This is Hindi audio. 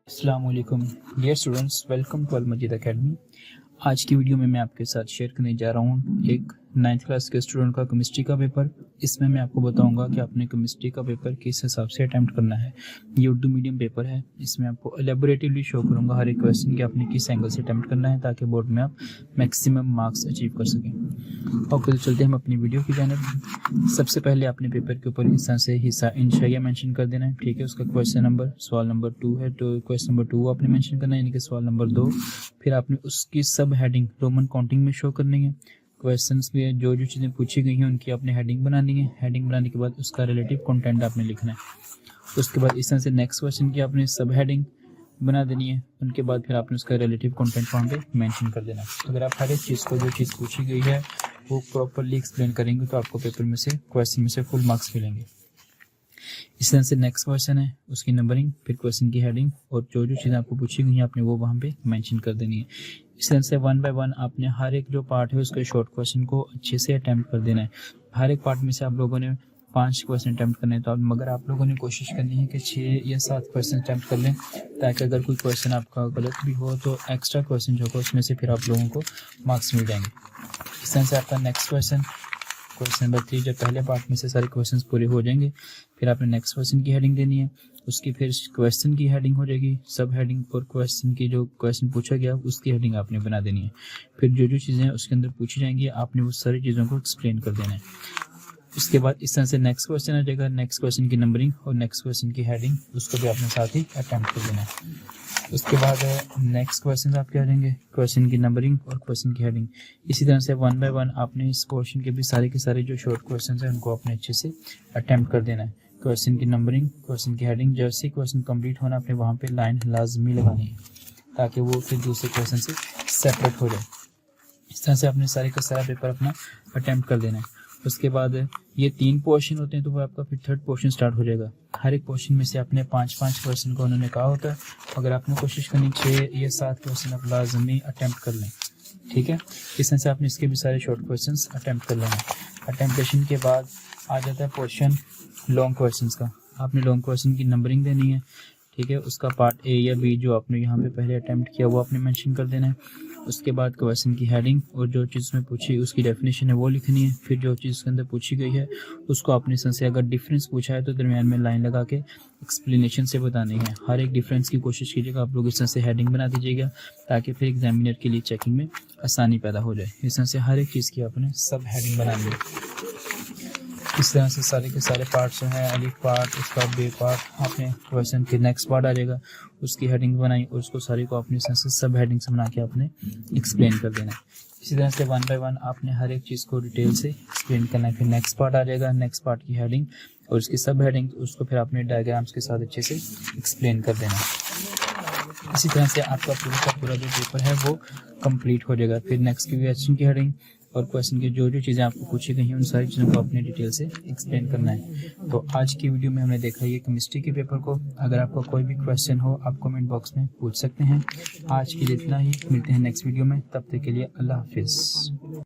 अस्सलाम वालेकुम dear students, welcome to Al Majeed academy. आज की वीडियो में मैं आपके साथ शेयर करने जा रहा हूँ एक 9th क्लास के स्टूडेंट का केमिस्ट्री का पेपर। इसमें मैं आपको बताऊंगा कि आपने केमिस्ट्री का पेपर किस हिसाब से अटैम्प्ट करना है। ये उर्दू मीडियम पेपर है। इसमें आपको एलेबोरेटिवली शो करूंगा हर एक क्वेश्चन कि आपने किस एंगल से अटैम्प्ट करना है ताकि बोर्ड में आप मैक्सिमम मार्क्स अचीव कर सकें। ओके, तो चलते हैं हम अपनी वीडियो की जानिब। सबसे पहले आपने पेपर के ऊपर इस तरह से हिस्सा इंशाया मेंशन कर देना है, ठीक है। उसका क्वेश्चन नंबर सवाल नंबर 2 है, तो क्वेश्चन नंबर 2 आपने मेंशन करना है, यानी कि सवाल नंबर 2। फिर आपने उसकी सब हेडिंग रोमन काउंटिंग में शो करनी है। क्वेश्चंस में जो जो चीज़ें पूछी गई हैं उनकी आपने हेडिंग बनानी है। हेडिंग बनाने के बाद उसका रिलेटिव कंटेंट आपने लिखना है। उसके बाद इस तरह से नेक्स्ट क्वेश्चन की आपने सब हेडिंग बना देनी है। उनके बाद फिर आपने उसका रिलेटिव कंटेंट वहाँ पे मेंशन कर देना है। अगर आप हर एक चीज़ को जो चीज़ पूछी गई है वो प्रॉपरली एक्सप्लेन करेंगे तो आपको पेपर में से क्वेश्चन में से फुल मार्क्स मिलेंगे। इस तरह से नेक्स्ट क्वेश्चन है, उसकी नंबरिंग, फिर क्वेश्चन की हेडिंग और जो जो चीज़ें आपको पूछी गई हैं आपने वो वहाँ पे मेंशन कर देनी है। इस तरह से 1 बाय 1 आपने हर एक जो पार्ट है उसके शॉर्ट क्वेश्चन को अच्छे से अटैम्प्ट कर देना है। हर एक पार्ट में से आप लोगों ने 5 क्वेश्चन अटैम्प्ट करने हैं, तो मगर आप लोगों ने कोशिश करनी है कि 6 या 7 क्वेश्चन अटैम्प्ट कर लें, ताकि अगर कोई क्वेश्चन आपका गलत भी हो तो एक्स्ट्रा क्वेश्चन जो होगा उसमें से फिर आप लोगों को मार्क्स मिल जाएंगे। इस तरह से आपका नेक्स्ट क्वेश्चन नंबर 3, जब पहले पार्ट में से सारे क्वेश्चंस पूरे हो जाएंगे फिर आपने नेक्स्ट क्वेश्चन की हेडिंग देनी है। उसकी फिर क्वेश्चन की हेडिंग हो जाएगी, सब हेडिंग, और क्वेश्चन की जो क्वेश्चन पूछा गया उसकी हेडिंग आपने बना देनी है। फिर जो जो चीज़ें उसके अंदर पूछी जाएंगी आपने वो सारी चीज़ों को एक्सप्लेन कर देना है। उसके बाद इस तरह से नेक्स्ट क्वेश्चन आ जाएगा, नेक्स्ट क्वेश्चन की नंबरिंग और नेक्स्ट क्वेश्चन की हेडिंग, उसको भी आपने साथ ही अटैम्प्ट कर देना है। उसके बाद नेक्स्ट क्वेश्चन आपके आ जाएंगे, क्वेश्चन की नंबरिंग और क्वेश्चन की हेडिंग। इसी तरह से 1 बाय 1 आपने इस पोर्शन के भी सारे के सारे जो शॉर्ट क्वेश्चन हैं उनको आपने अच्छे से अटैम्प्ट कर देना है। क्वेश्चन की नंबरिंग, क्वेश्चन की हेडिंग, जैसे क्वेश्चन कंप्लीट होना आपने वहाँ पे लाइन लाजमी लगानी है ताकि वो फिर दूसरे क्वेश्चन से सेपरेट हो जाए। इस तरह से आपने सारे का सारा पेपर अपना अटैम्प्ट कर देना है। उसके बाद ये 3 पोर्शन होते हैं, तो वो आपका फिर 3rd पोर्शन स्टार्ट हो जाएगा। हर एक पोर्शन में से आपने 5-5 क्वेश्चन को उन्होंने कहा होता है, अगर आपने कोशिश करनी 6 या 7 क्वेश्चन आप लाजमी अटैम्प्ट कर लें, ठीक है। इस तरह से आपने इसके भी सारे शॉर्ट क्वेश्चंस अटैम्प्ट कर लेना। अटैम्प्टेशन के बाद आ जाता है पोर्शन लॉन्ग क्वेश्चंस का। आपने लॉन्ग क्वेश्चन की नंबरिंग देनी है, ठीक है। उसका पार्ट ए या बी जो आपने यहाँ पे पहले अटैम्प्ट किया वो आपने मेंशन कर देना है। उसके बाद क्वेश्चन की हेडिंग और जो चीज़ में पूछी उसकी डेफिनेशन है वो लिखनी है। फिर जो चीज़ उसके अंदर पूछी गई है उसको आपने से अगर डिफरेंस पूछा है तो दरमियान में लाइन लगा के एक्सप्लेनेशन से बतानी है। हर एक डिफरेंस की कोशिश कीजिएगा आप लोग इस तरह से हेडिंग बना दीजिएगा ताकि फिर एग्जामिनर के लिए चेकिंग में आसानी पैदा हो जाए। इस तरह से हर एक चीज़ की आपने सब हेडिंग बनानी है। इस तरह से सारे के सारे पार्ट्स जो हैं, अलिफ पार्ट, उसका बे पार्ट, आपने क्वेश्चन के नेक्स्ट पार्ट आ जाएगा उसकी हेडिंग बनाई और उसको सारे को आपने इस तरह से सब हेडिंग से बना के आपने एक्सप्लेन कर देना है। इसी तरह से 1 बाय 1 आपने हर एक चीज़ को डिटेल से एक्सप्लेन करना है। फिर नेक्स्ट पार्ट आ जाएगा, नेक्स्ट पार्ट की हेडिंग और उसकी सब हेडिंग, उसको फिर आपने डायग्राम्स के साथ अच्छे से एक्सप्लेन कर देना है। इसी तरह से आपका पूरा का पूरा जो पेपर है वो कंप्लीट हो जाएगा। फिर नेक्स्ट की क्वेश्चन की हेडिंग और क्वेश्चन की जो जो चीज़ें आपको पूछी गई हैं उन सारी चीज़ों को अपने डिटेल से एक्सप्लेन करना है। तो आज की वीडियो में हमने देखा ये केमिस्ट्री के पेपर को। अगर आपका कोई भी क्वेश्चन हो आप कमेंट बॉक्स में पूछ सकते हैं। आज के लिए इतना ही, मिलते हैं नेक्स्ट वीडियो में, तब तक के लिए अल्लाह हाफिज़।